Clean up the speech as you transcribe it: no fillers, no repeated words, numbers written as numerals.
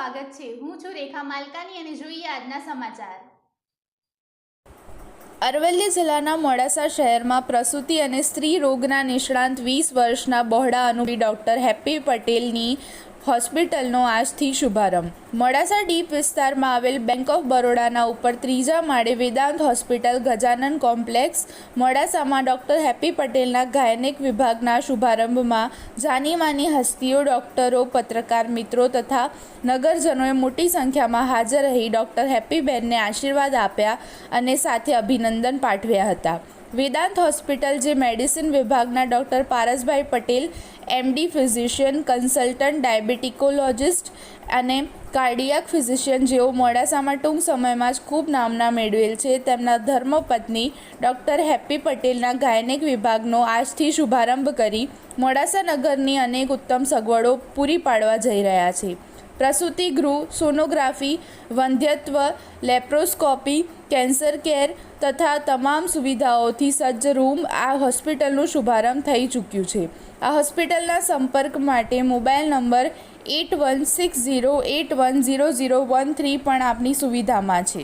સ્વાગત છે। હું છું રેખા માલકાની અને જોઈએ આજના સમાચાર। અરવલ્લી જિલ્લાના મોડાસા શહેરમાં પ્રસૂતિ અને સ્ત્રી રોગના નિષ્ણાંત 20 વર્ષના બહોળા અનુભવી ડૉક્ટર હેપ્પી પટેલની હોસ્પિટલનો આજથી શુભારંભ। મોડાસા ડીપ વિસ્તારમાં આવેલ બેંક ઓફ બરોડાના ઉપર ત્રીજા માળે વેદાંત હોસ્પિટલ ગજાનન કોમ્પ્લેક્સ મોડાસામાં ડૉક્ટર હેપ્પી પટેલના ગાયનેક વિભાગના શુભારંભમાં જાની માની હસ્તીઓ, ડૉક્ટરો, પત્રકાર મિત્રો તથા નગરજનોએ મોટી સંખ્યામાં હાજર રહી ડૉક્ટર હેપ્પીબેનને આશીર્વાદ આપ્યા અને સાથે અભિનંદન પાઠવ્યા હતા। વેદાંત હોસ્પિટલ જે મેડિસિન વિભાગના doctor પારસભાઈ Patel MD physician, consultant, ડાયાબિટીકોલોજિસ્ટ અને કાર્ડિયાક ફિઝિશિયન જેઓ મોડાસામાં ટૂંક સમયમાં જ ખૂબ નામના મેળવેલ છે, તેમના ધર્મપત્ની ડૉક્ટર હેપ્પી પટેલના ગાયનેક વિભાગનો આજથી શુભારંભ કરી મોડાસા નગરની અનેક ઉત્તમ સગવડો પૂરી પાડવા જઈ રહ્યા છે। પ્રસૂતિ ગૃહ, સોનોગ્રાફી, વંધ્યત્વ, લેપ્રોસ્કોપી, કેન્સર કેર તથા તમામ સુવિધાઓથી સજ્જ રૂમ આ હોસ્પિટલનું શુભારંભ થઈ ચૂક્યું છે। આ હોસ્પિટલના સંપર્ક માટે મોબાઈલ નંબર 8160810013 પણ આપની સુવિધામાં છે।